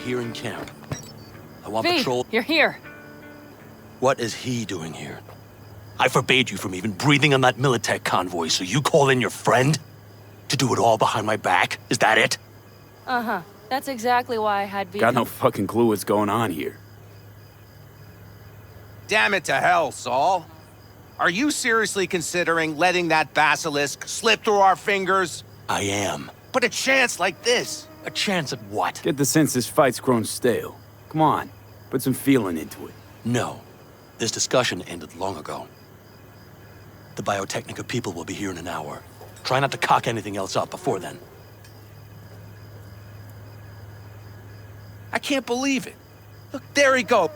here in camp. I want V, patrol. you're here. What is he doing here? I forbade you from even breathing on that Militech convoy, so you call in your friend? To do it all behind my back? Is that it? Uh-huh. That's exactly why I had V. Got no fucking clue what's going on here. Damn it to hell, Saul. Are you seriously considering letting that basilisk slip through our fingers? I am. But a chance like this? A chance at what? Get the sense this fight's grown stale. Come on, put some feeling into it. No. This discussion ended long ago. The Biotechnica people will be here in an hour. Try not to cock anything else up before then. I can't believe it. Look, there he goes.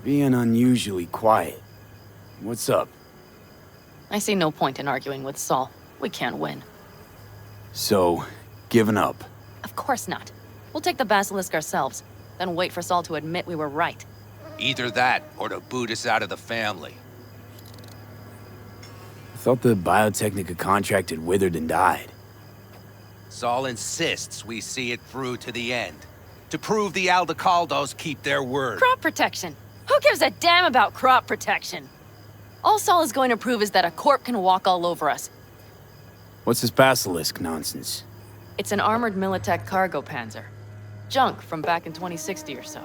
Being unusually quiet. What's up? I see no point in arguing with Saul. We can't win. So, giving up. Of course not. We'll take the basilisk ourselves, then wait for Saul to admit we were right. Either that, or to boot us out of the family. I thought the Biotechnica contract had withered and died. Saul insists we see it through to the end. To prove the Aldecaldos keep their word. Crop protection! Who gives a damn about crop protection? All Saul is going to prove is that a corp can walk all over us. What's this basilisk nonsense? It's an armored Militech cargo panzer. Junk from back in 2060 or so.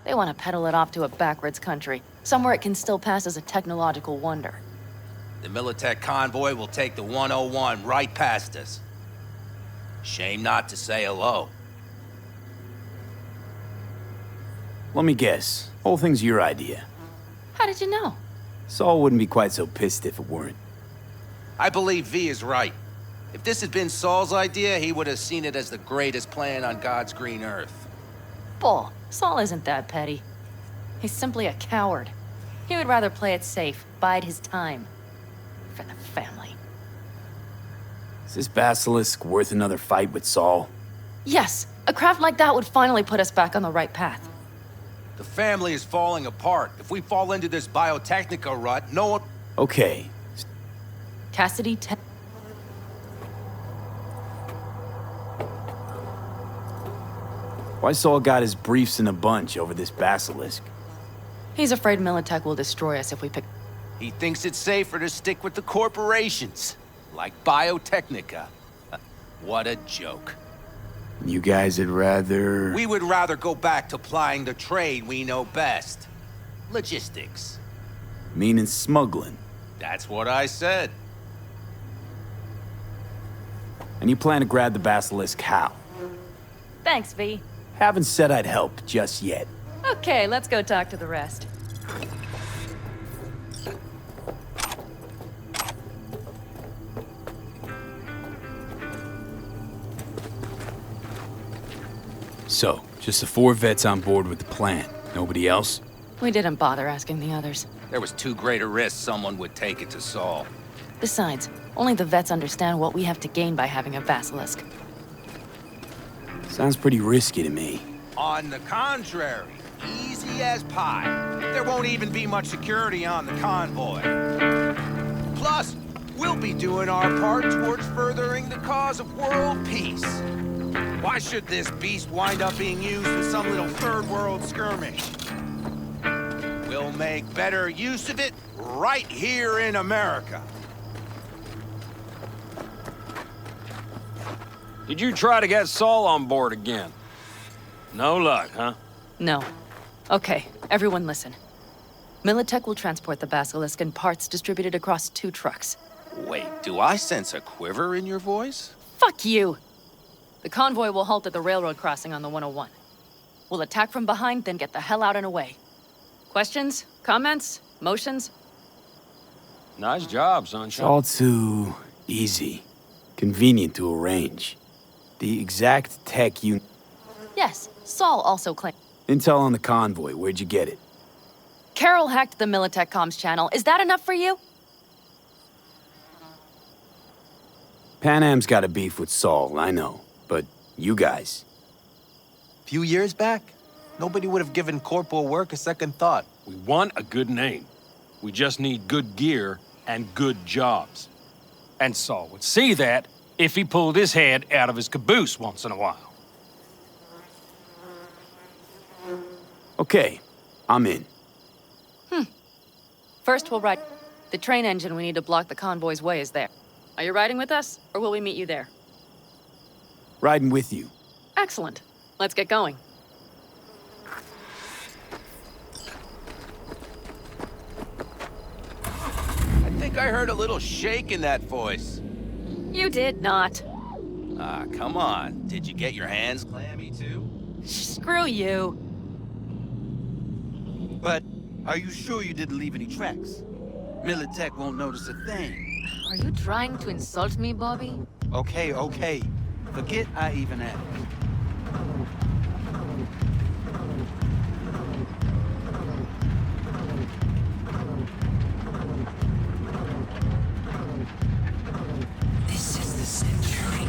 They want to peddle it off to a backwards country, somewhere it can still pass as a technological wonder. The Militech convoy will take the 101 right past us. Shame not to say hello. Let me guess. Whole thing's your idea. How did you know? Saul wouldn't be quite so pissed if it weren't. I believe V is right. If this had been Saul's idea, he would have seen it as the greatest plan on God's green earth. Bull. Saul isn't that petty. He's simply a coward. He would rather play it safe, bide his time. For the family. Is this basilisk worth another fight with Saul? Yes, a craft like that would finally put us back on the right path. The family is falling apart. If we fall into this Biotechnica rut, no one... Okay. Cassidy Why Saul got his briefs in a bunch over this basilisk? He's afraid Militech will destroy us if we pick... He thinks it's safer to stick with the corporations. Like Biotechnica. What a joke. You guys would rather... We would rather go back to plying the trade we know best. Logistics. Meaning smuggling. That's what I said. And you plan to grab the basilisk how? Thanks, V. Haven't said I'd help just yet. Okay, let's go talk to the rest. So, just the 4 vets on board with the plan. Nobody else? We didn't bother asking the others. There was too great a risk someone would take it to Saul. Besides, only the vets understand what we have to gain by having a basilisk. Sounds pretty risky to me. On the contrary, easy as pie. There won't even be much security on the convoy. Plus, we'll be doing our part towards furthering the cause of world peace. Why should this beast wind up being used in some little third world skirmish? We'll make better use of it right here in America. Did you try to get Saul on board again? No luck, huh? No. Okay, everyone listen. Militech will transport the basilisk in parts distributed across 2 trucks. Wait, do I sense a quiver in your voice? Fuck you! The convoy will halt at the railroad crossing on the 101. We'll attack from behind, then get the hell out and away. Questions? Comments? Motions? Nice job, It's Sunshine. all too easy. Convenient to arrange. The exact tech you... Yes, Saul also claimed. Intel on the convoy, where'd you get it? Carol hacked the Militech comms channel. Is that enough for you? Pan Am's got a beef with Saul, I know. But you guys... Few years back, nobody would have given corporal work a second thought. We want a good name. We just need good gear and good jobs. And Saul would see that if he pulled his head out of his caboose once in a while. Okay, I'm in. First, we'll ride. The train engine we need to block the convoy's way is there. Are you riding with us, or will we meet you there? Riding with you. Excellent. Let's get going. I think I heard a little shake in that voice. You did not. Ah, come on. Did you get your hands clammy too? Screw you. But are you sure you didn't leave any tracks? Militech won't notice a thing. Are you trying to insult me, Bobby? Okay, okay. Forget I even asked. This is the century.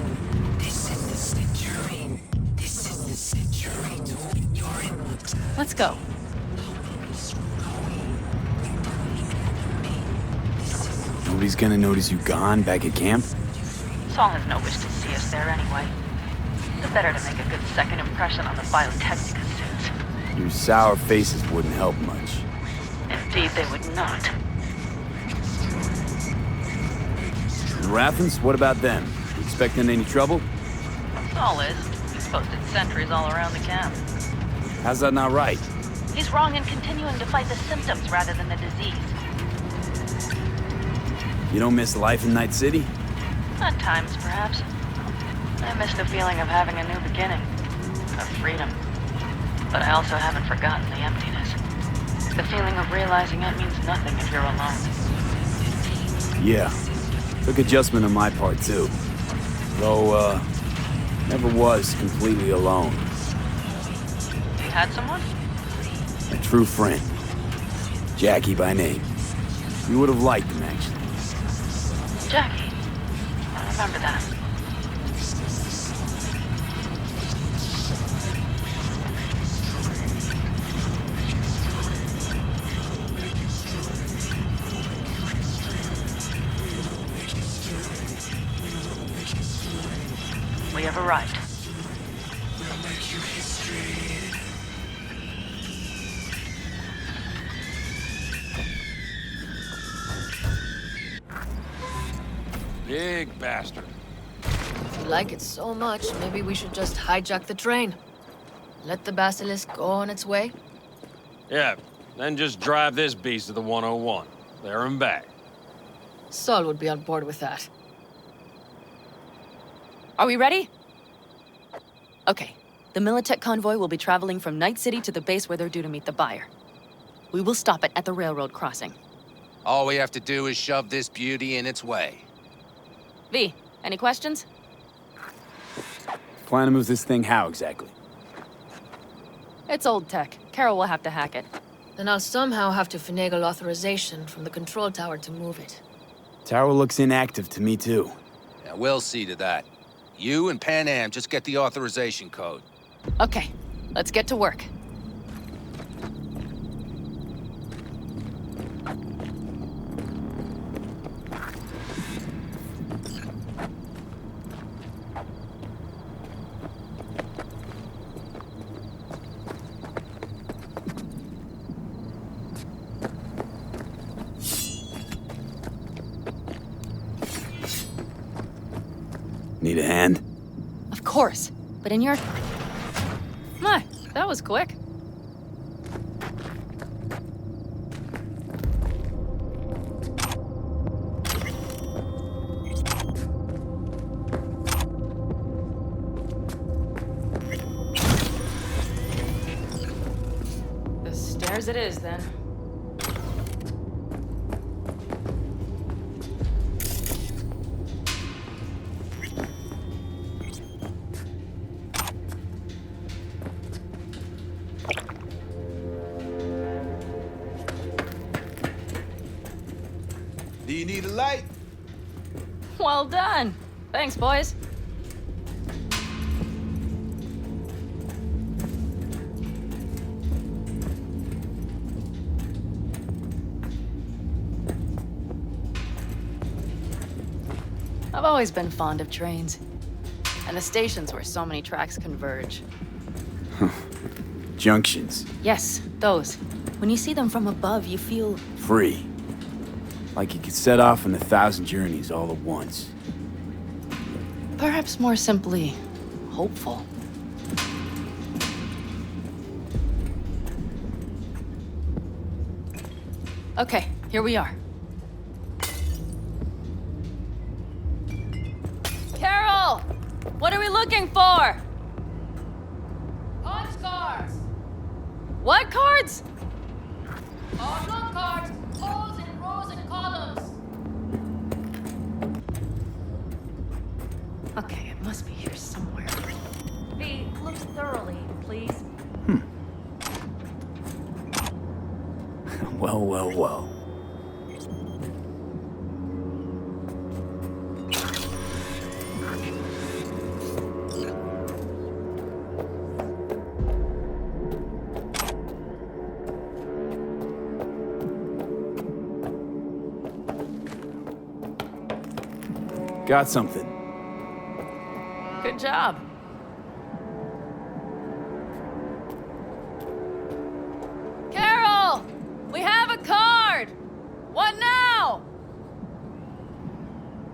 This is the century. This is the century. You're immortal. Let's go. Nobody's gonna notice you gone back at camp? Saul has no wish to see us there anyway. The better to make a good second impression on the Biotechnica suits. Your sour faces wouldn't help much. Indeed, they would not. The Raffens, what about them? You expecting any trouble? Saul is. He's posted sentries all around the camp. How's that not right? He's wrong in continuing to fight the symptoms rather than the disease. You don't miss life in Night City? At times, perhaps. I miss the feeling of having a new beginning. Of freedom. But I also haven't forgotten the emptiness. The feeling of realizing it means nothing if you're alone. Yeah. Took adjustment on my part, too. Though, never was completely alone. You had someone? A true friend. Jackie by name. You would have liked him, actually. Jackie. I remember that. We have arrived. Big bastard. If you like it so much, maybe we should just hijack the train. Let the basilisk go on its way. Yeah, then just drive this beast to the 101. There and back. Saul would be on board with that. Are we ready? Okay. The Militech convoy will be traveling from Night City to the base where they're due to meet the buyer. We will stop it at the railroad crossing. All we have to do is shove this beauty in its way. V, any questions? Plan to move this thing how exactly? It's old tech. Carol will have to hack it. Then I'll somehow have to finagle authorization from the control tower to move it. Tower looks inactive to me, too. Yeah, we'll see to that. You and Pan Am just get the authorization code. Okay, let's get to work. Need a hand? Of course, but in your... My, that was quick. The stairs it is, then. Do you need a light? Well done. Thanks, boys. I've always been fond of trains. And the stations where so many tracks converge. Junctions. Yes, those. When you see them from above, you feel... Free. Like you could set off on 1,000 journeys all at once. perhaps more simply, hopeful. Okay, here we are. Carol! What are we looking for? Punch cards! What cards? Oh, no cards! Holes in rows and columns! Okay, it must be here somewhere. V, look thoroughly, please. Well, well, well. Got something. Good job. Carol! We have a card! What now?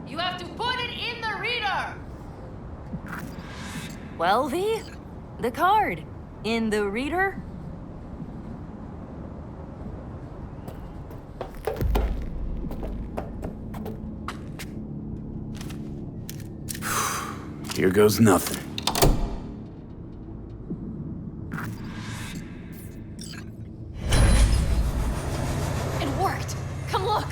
You have to put it in the reader! Well, V, the card. In the reader? Here goes nothing. It worked! Come look!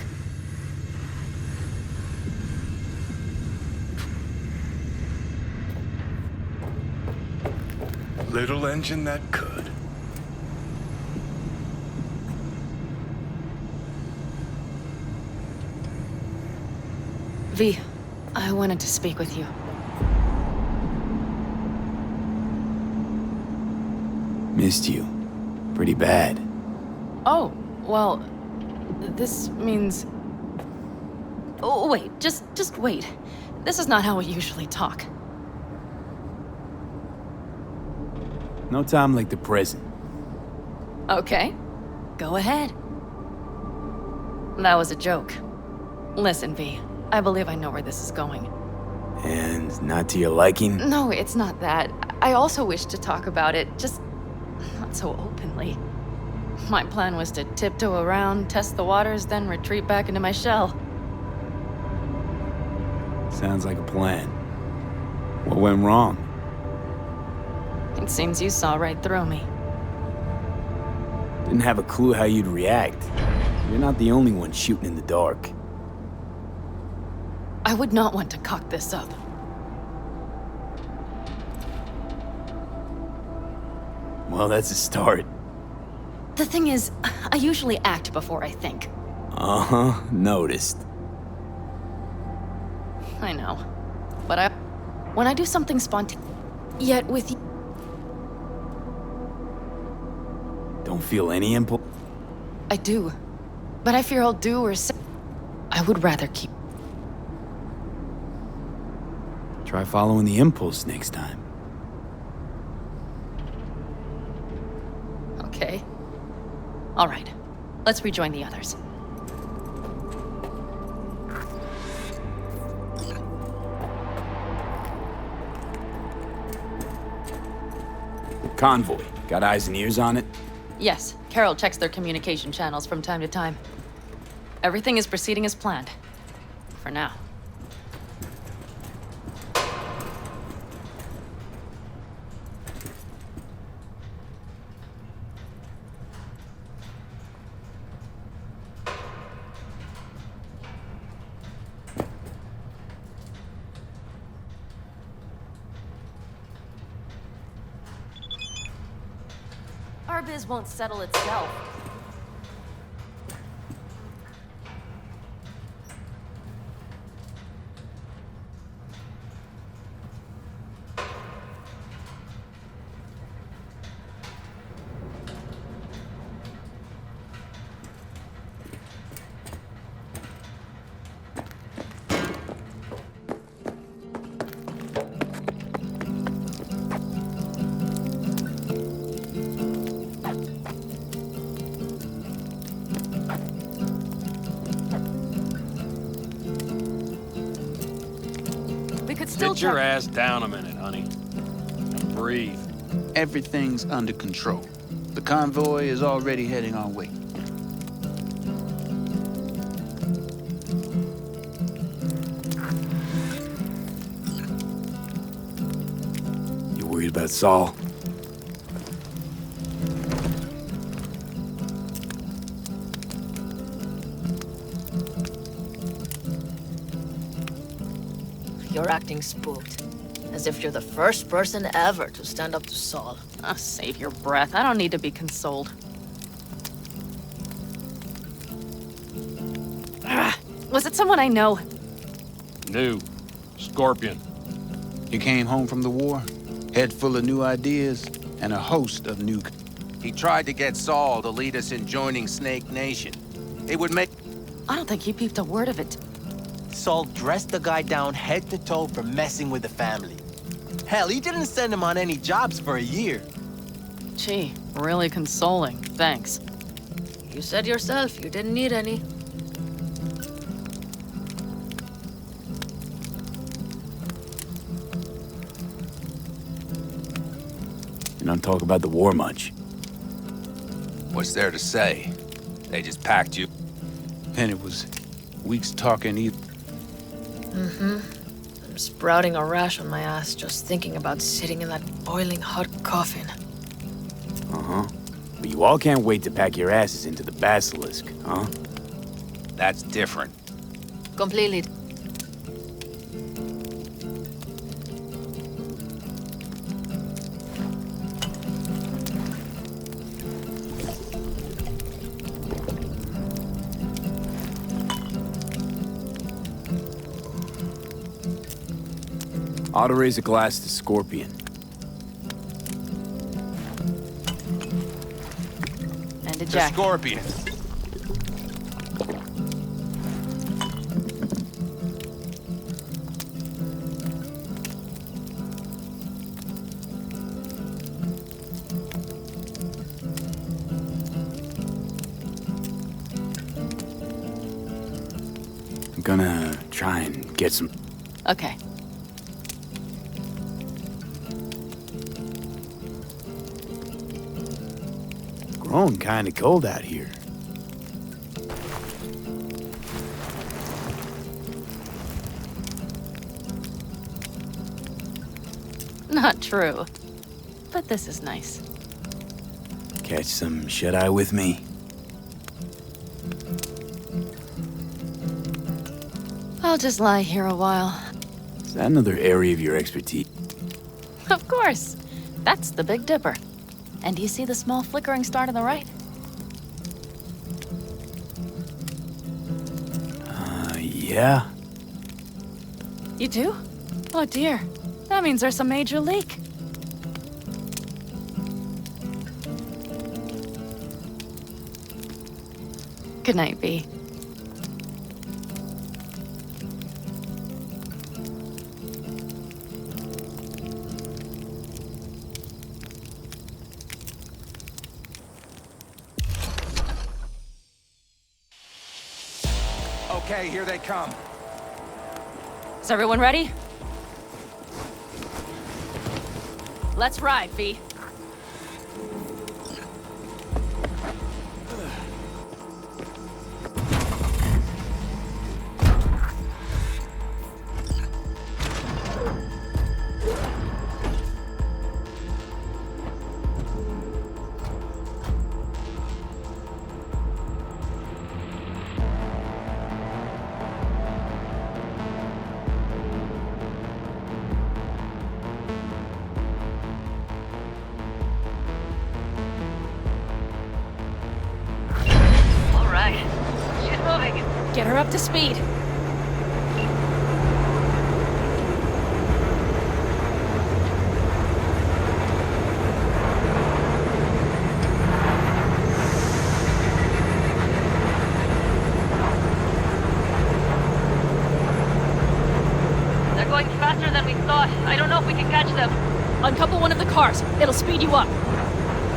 Little engine that could. V, I wanted to speak with you. Missed you. Pretty bad. Oh, well, this means... Oh, wait, just wait. This is not how we usually talk. No time like the present. Okay, go ahead. That was a joke. Listen, V, I believe I know where this is going. And not to your liking? No, it's not that. I also wish to talk about it, just not so openly. My plan was to tiptoe around, test the waters, then retreat back into my shell. Sounds like a plan. What went wrong? It seems you saw right through me. Didn't have a clue how you'd react. You're not the only one shooting in the dark. I would not want to cock this up. Well, that's a start. The thing is, I usually act before I think. Uh-huh, noticed. I know. But when I do something spontaneous, yet with you... Don't feel any impulse? I do. But I fear I'll do or say... I would rather keep... Try following the impulse next time. Okay. All right. Let's rejoin the others. Convoy. Got eyes and ears on it? Yes, Carol checks their communication channels from time to time. Everything is proceeding as planned. For now. Our biz won't settle itself. We could still Sit your check. ass down a minute, honey. And breathe. Everything's under control. The convoy is already heading our way. You worried about Saul? You're acting spooked. As if you're the first person ever to stand up to Saul. Oh, save your breath. I don't need to be consoled. Was it someone I know? New. Scorpion. He came home from the war, head full of new ideas, and a host of new... He tried to get Saul to lead us in joining Snake Nation. It would make... I don't think he peeped a word of it. Saul dressed the guy down head to toe for messing with the family. Hell, he didn't send him on any jobs for a year. Gee, really consoling. Thanks. You said yourself you didn't need any. You don't talk about the war much. What's there to say? They just packed you. And it was weeks talking either. I'm sprouting a rash on my ass just thinking about sitting in that boiling hot coffin. Uh-huh. But you all can't wait to pack your asses into the basilisk, huh? That's different. Completely. Ought to raise a glass to Scorpion. And to The Jack. Scorpion. I'm gonna try and get some... Okay. Growing kinda cold out here. Not true. But this is nice. Catch some shut-eye with me? I'll just lie here a while. Is that another area of your expertise? Of course. That's the Big Dipper. And do you see the small flickering star to the right? Yeah? You do? Oh dear. That means there's a major leak. Good night, B. Okay, here they come. Is everyone ready? Let's ride, V. Get her up to speed. They're going faster than we thought. I I don't know if we can catch them. Uncouple one of the cars. It'll speed you up.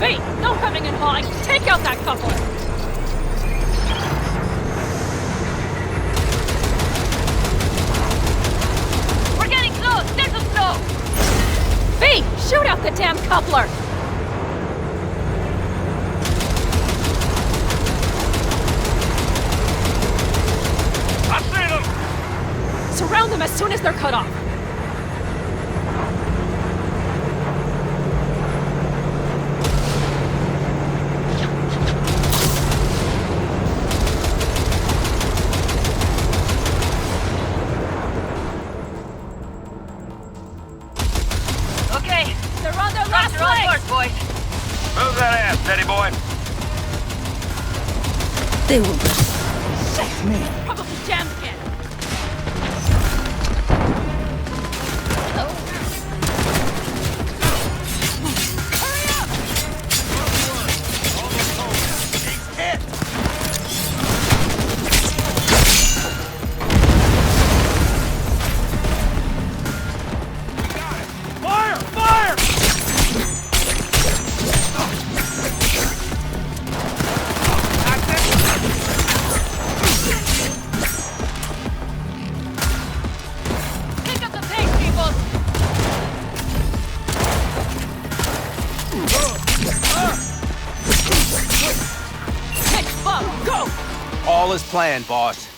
V, no hemming and hawing. Take out that coupler. We're getting close. There's some snow. V, shoot out the damn coupler. I see them! Surround them as soon as they're cut off. Okay. They're on their last Roger, on legs. board, boys. Move that ass, steady boy. They will. Probably jam scan. Fire! Fire! Pick up the pace, people. Hey, Bob, go! All is planned, boss.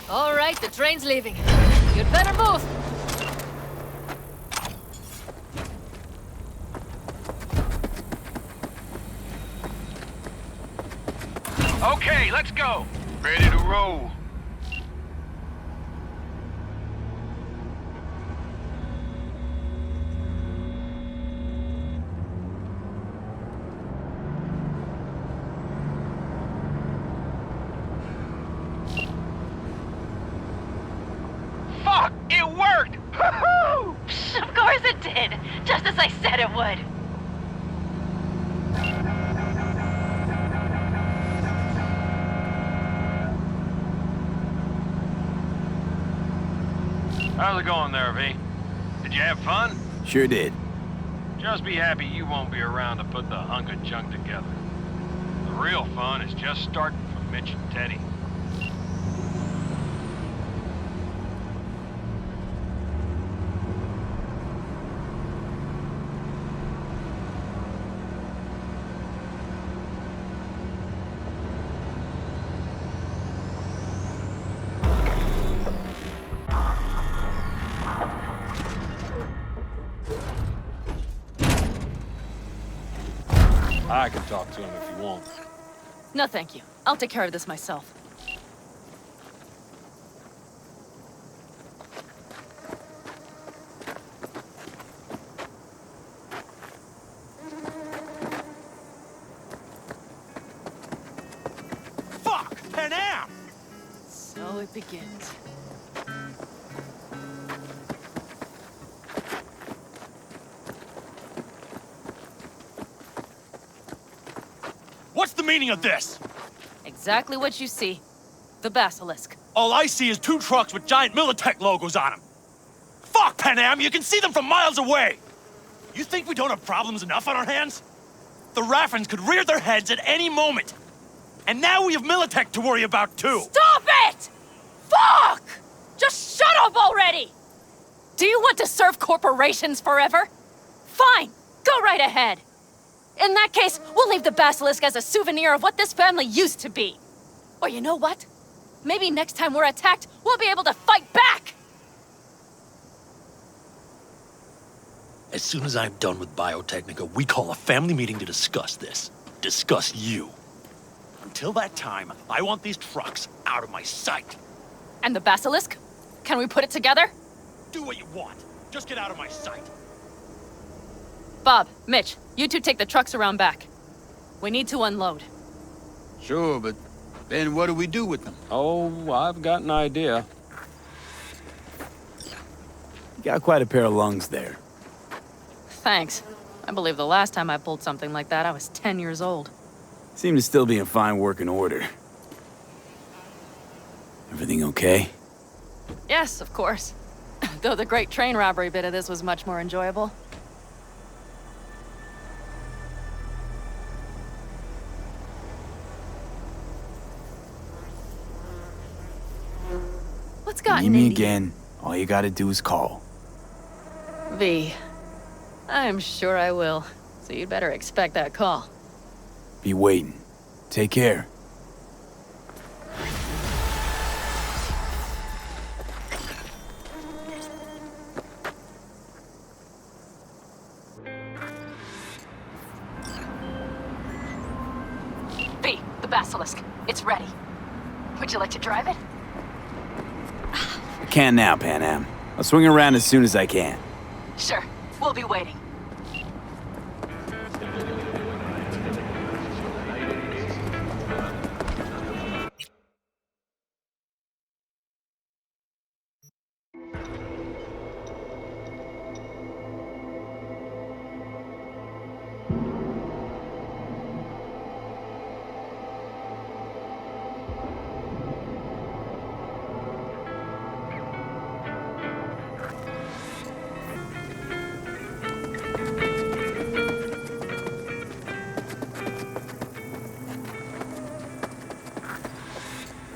All right, the train's leaving. You'd better move. Okay, let's go. Ready to roll. Fuck! It worked! Woohoo! Of course it did. Just as I said it would. How's it going there, V? Did you have fun? Sure did. Just be happy you won't be around to put the hunk of junk together. The real fun is just starting for Mitch and Teddy. I can talk to him if you want. No, thank you. I'll take care of this myself. Fuck! Panam! So it begins. What's the meaning of this? Exactly what you see. The basilisk. All I see is 2 trucks with giant Militech logos on them. Fuck, Panam, you can see them from miles away! You think we don't have problems enough on our hands? The Raffens could rear their heads at any moment. And now we have Militech to worry about, too. Stop it! Fuck! Just shut up already! Do you want to serve corporations forever? Fine, go right ahead. In that case, we'll leave the basilisk as a souvenir of what this family used to be. Or you know what? Maybe next time we're attacked, we'll be able to fight back! As soon as I'm done with Biotechnica, we call a family meeting to discuss this. Discuss you. Until that time, I want these trucks out of my sight. And the basilisk? Can we put it together? Do what you want. Just get out of my sight. Bob, Mitch, you two take the trucks around back. We need to unload. Sure, but then what do we do with them? Oh, I've got an idea. You got quite a pair of lungs there. Thanks. I believe the last time I pulled something like that, I was 10 years old. Seem to still be in fine working order. Everything okay? Yes, of course. Though the great train robbery bit of this was much more enjoyable. What's gotten Need me into you? again. All you gotta do is call. V. I'm sure I will. So you'd better expect that call. Be waiting. Take care. V, the basilisk. It's ready. Would you like to drive it? I can now, Pan Am. I'll swing around as soon as I can. Sure. We'll be waiting.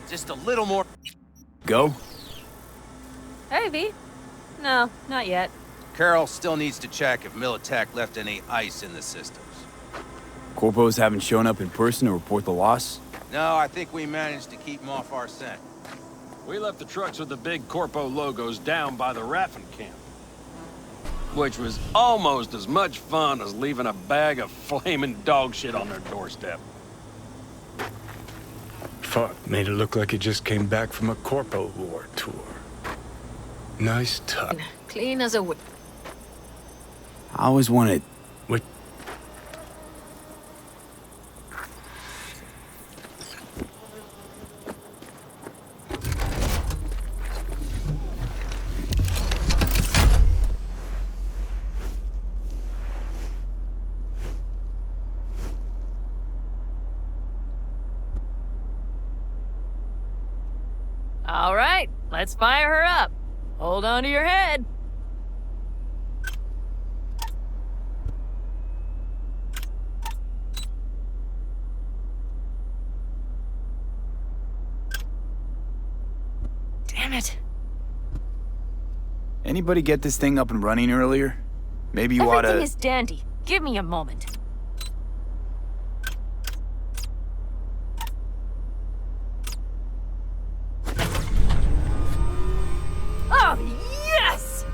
Just a little more. Go? Hey, V. No, not yet. Carol still needs to check if Militech left any ice in the systems. Corpos haven't shown up in person to report the loss? No, I think we managed to keep them off our scent. We left the trucks with the big Corpo logos down by the Raffin camp. Which was almost as much fun as leaving a bag of flaming dog shit on their doorstep. Fuck, made it look like he just came back from a Corpo War tour. Nice touch. Clean as a whip. I always wanted... What? All right, let's fire her up. Hold on to your head. Damn it. Anybody get this thing up and running earlier? Maybe you Everything oughta... is dandy. Give me a moment. Oh, yes!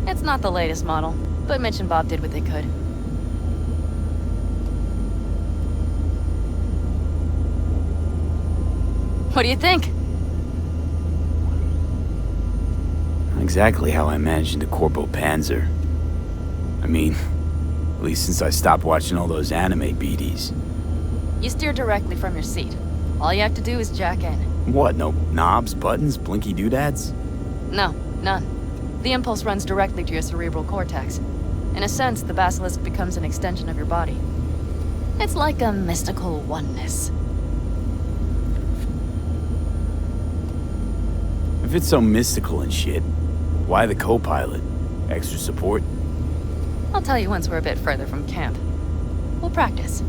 It's not the latest model, but Mitch and Bob did what they could. What do you think? Exactly how I imagined a Corpo Panzer. I mean, at least since I stopped watching all those anime BDs. You steer directly from your seat. All you have to do is jack in. What, no knobs, buttons, blinky doodads? No, none. The impulse runs directly to your cerebral cortex. In a sense, the basilisk becomes an extension of your body. It's like a mystical oneness. If it's so mystical and shit, why the co-pilot? Extra support? I'll tell you once we're a bit further from camp. We'll practice.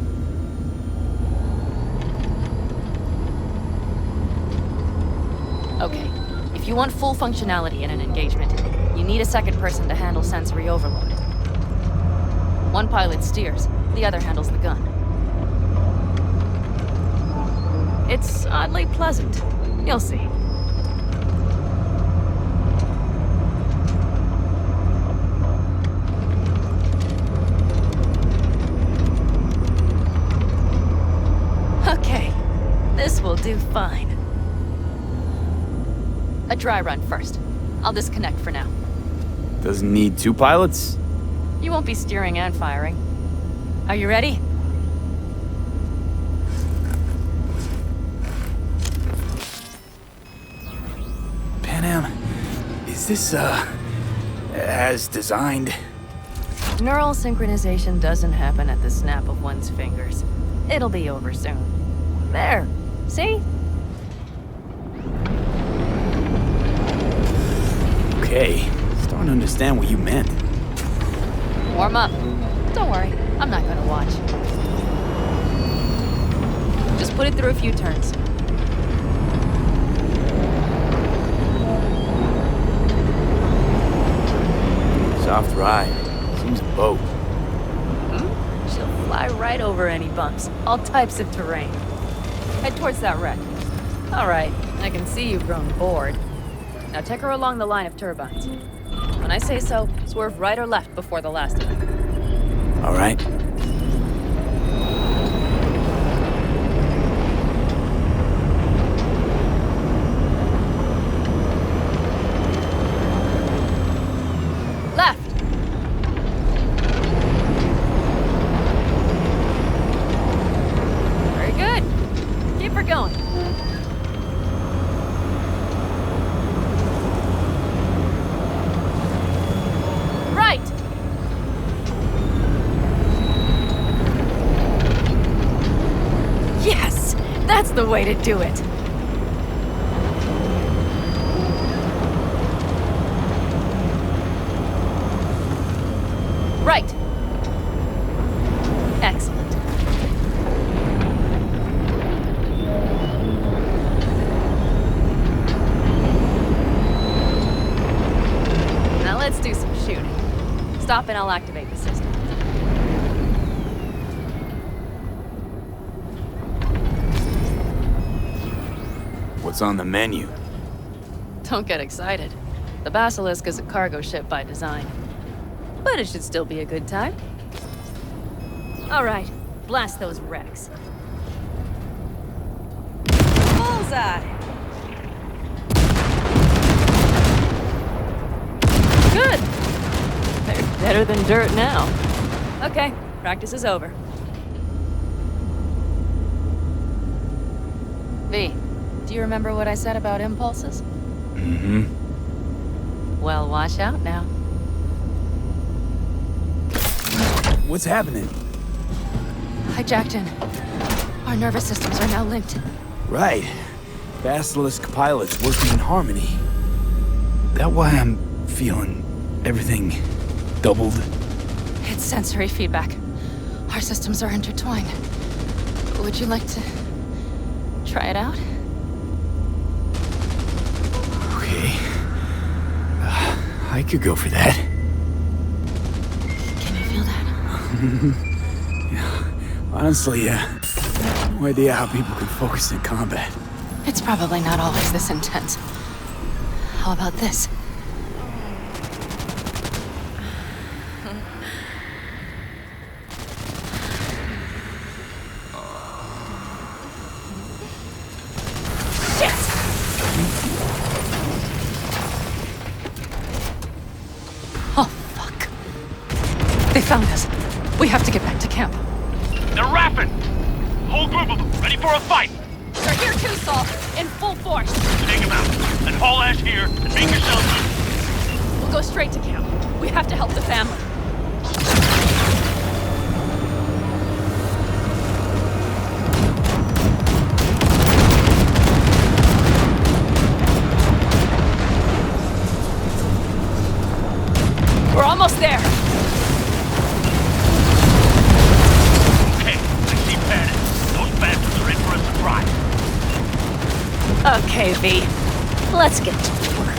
Okay, if you want full functionality in an engagement, you need a second person to handle sensory overload. One pilot steers, the other handles the gun. It's oddly pleasant. You'll see. Okay, this will do fine. A dry run first. I'll disconnect for now. Doesn't need two pilots? You won't be steering and firing. Are you ready? Pan Am, is this, as designed? Neural synchronization doesn't happen at the snap of one's fingers. It'll be over soon. There. See? Okay, starting to understand what you meant. Warm up. Don't worry, I'm not gonna watch. Just put it through a few turns. Soft ride. Seems a boat. She'll fly right over any bumps. All types of terrain. Head towards that wreck. All right, I can see you've grown bored. Now take her along the line of turbines. When I say so, swerve right or left before the last of them. All right. Left. Very good. Keep her going. Right. Yes, that's the way to do it. Right. Excellent. Now let's do some shooting. Stop and I'll activate the system. What's on the menu? Don't get excited. The Basilisk is a cargo ship by design. But it should still be a good time. All right, blast those wrecks. Bullseye! Good! They're better than dirt now. Okay, practice is over. V, do you remember what I said about impulses? Mm-hmm. Well, watch out now. What's happening? Hijacked in. Our nervous systems are now linked. Right. Basilisk pilots working in harmony. That why I'm feeling everything doubled? It's sensory feedback. Our systems are intertwined. Would you like to try it out? Okay. I could go for that. Can you feel that? Yeah. Honestly, no idea how people can focus in combat. It's probably not always this intense. How about this? Shit! Oh, fuck. They found us. We have to get back to camp. They're rapping! Whole group of them, ready for a fight! They're here too, Saul. In full force. Take them out, and haul ass here, and make yourselves useful. We'll go straight to camp. We have to help the family. We're almost there. Okay, I see panic. Those bastards are in for a surprise. Okay, V. Let's get to work.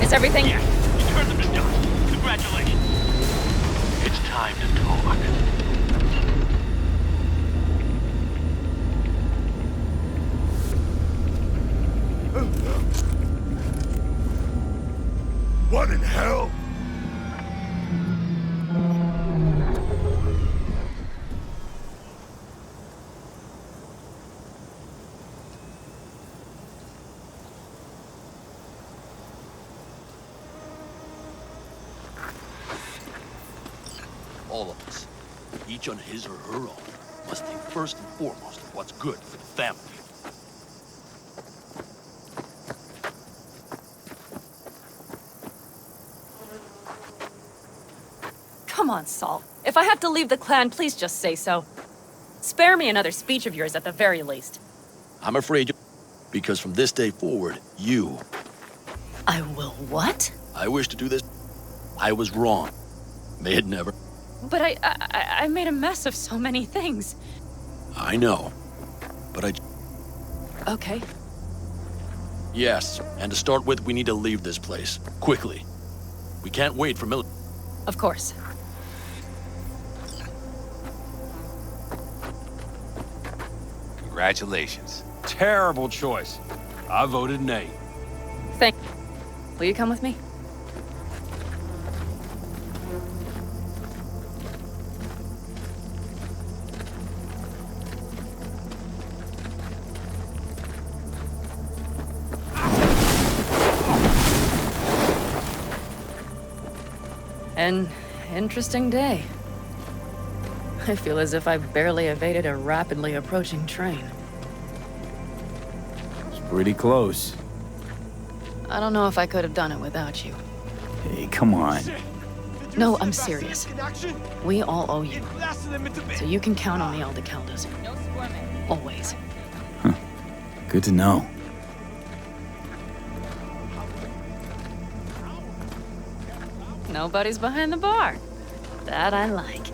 Is everything? Yeah, you turned them to dust. Congratulations. It's time to talk. all of us, each on his or her own, must think first and foremost of what's good for the family. Come on, Saul. If I have to leave the clan, please just say so. Spare me another speech of yours at the very least. I'm afraid because from this day forward, you... I will what? I wish to do this. I was wrong. May it never... But I made a mess of so many things. I know. But I... Okay. Yes, and to start with, we need to leave this place. Quickly. We can't wait for Of course. Congratulations. Terrible choice. I voted nay. Will you come with me? An interesting day. I feel as if I barely evaded a rapidly approaching train. It's pretty close. I don't know if I could have done it without you. Hey, come on. No, I'm serious. We all owe you. So you can count on the Aldecaldos. Always. Good to know. Nobody's behind the bar. That I like.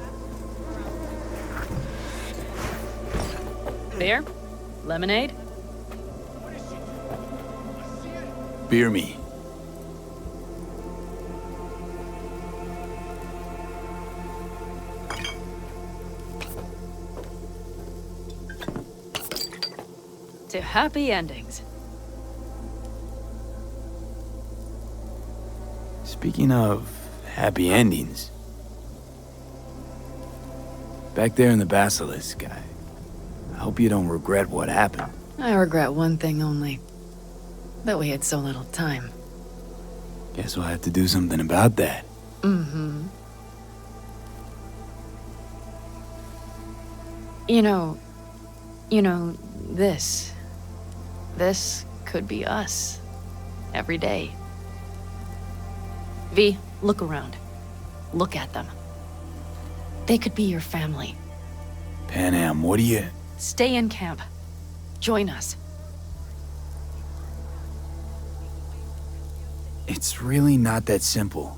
Beer? Lemonade? Beer me. To happy endings. Speaking of happy endings, back there in the Basilisk, I hope you don't regret what happened. I regret one thing only. That we had so little time. Guess we'll have to do something about that. Mm-hmm. You know, this could be us. Every day. V, look around. Look at them. They could be your family. Panam, what do you... Stay in camp. Join us. It's really not that simple.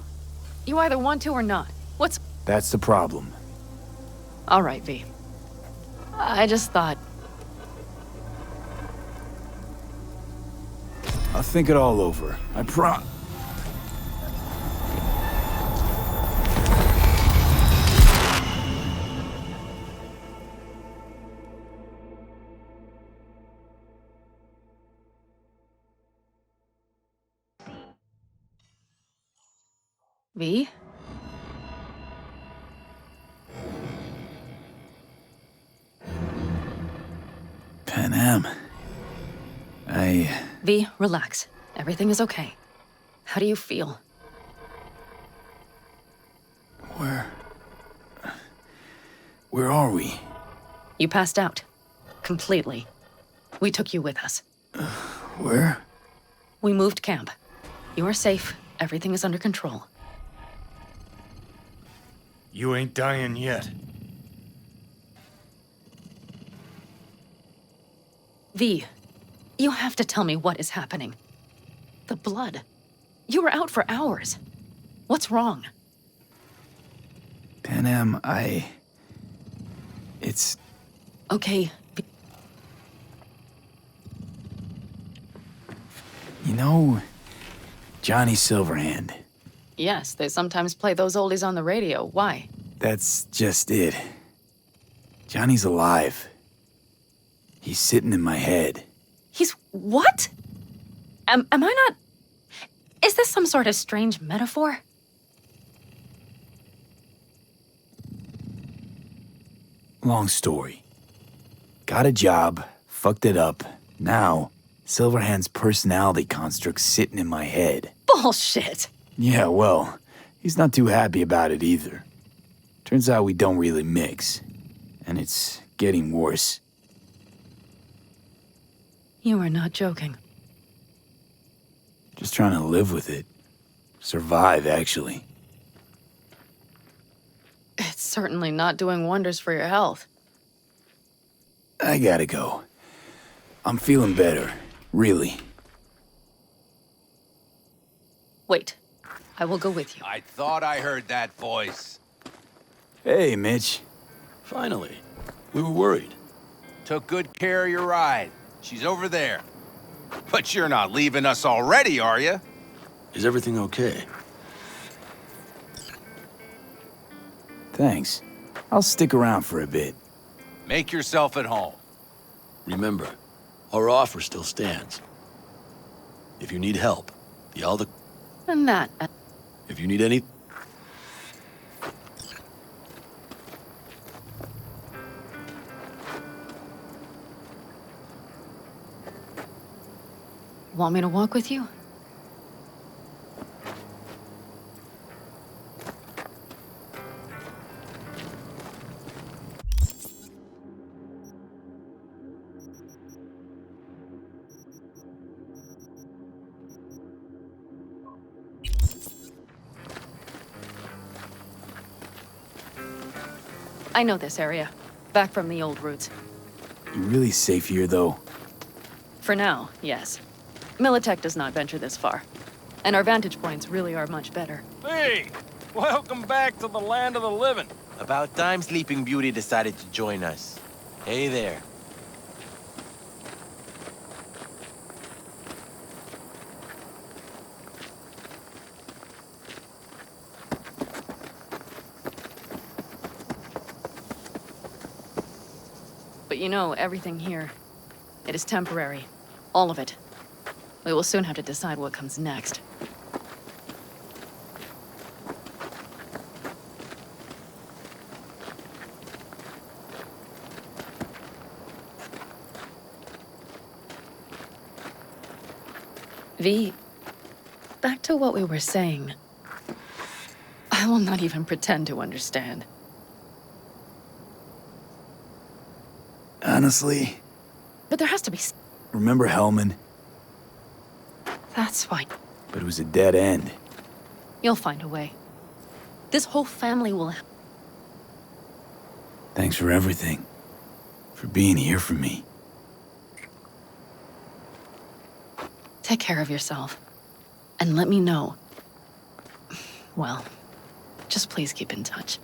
You either want to or not. What's... That's the problem. All right, V. I just thought... I'll think it all over. I V? Panam. V, relax. Everything is okay. How do you feel? Where are we? You passed out. Completely. We took you with us. Where? We moved camp. You are safe. Everything is under control. You ain't dying yet. V, you have to tell me what is happening. The blood. You were out for hours. What's wrong? Panam, it's... Okay. You know, Johnny Silverhand. Yes, they sometimes play those oldies on the radio. Why? That's just it. Johnny's alive. He's sitting in my head. He's what? Am I not... Is this some sort of strange metaphor? Long story. Got a job, fucked it up. Now, Silverhand's personality construct's sitting in my head. Bullshit! Yeah, well, he's not too happy about it either. Turns out we don't really mix. And it's getting worse. You are not joking. Just trying to live with it. Survive, actually. It's certainly not doing wonders for your health. I gotta go. I'm feeling better. Really. Wait. I will go with you. I thought I heard that voice. Hey, Mitch. Finally. We were worried. Took good care of your ride. She's over there. But you're not leaving us already, are you? Is everything okay? Thanks. I'll stick around for a bit. Make yourself at home. Remember, our offer still stands. If you need help, yell the... And that... If you need any... Want me to walk with you? I know this area. Back from the old routes. You really safe here, though? For now, yes. Militech does not venture this far. And our vantage points really are much better. Hey! Welcome back to the land of the living. About time Sleeping Beauty decided to join us. Hey there. But you know, everything here, it is temporary. All of it. We will soon have to decide what comes next. V, back to what we were saying. I will not even pretend to understand. Honestly, But there has to be... remember Hellman? That's fine. But it was a dead end. You'll find a way. This whole family will... Thanks for everything. For being here for me. Take care of yourself. And let me know. Well, just please keep in touch.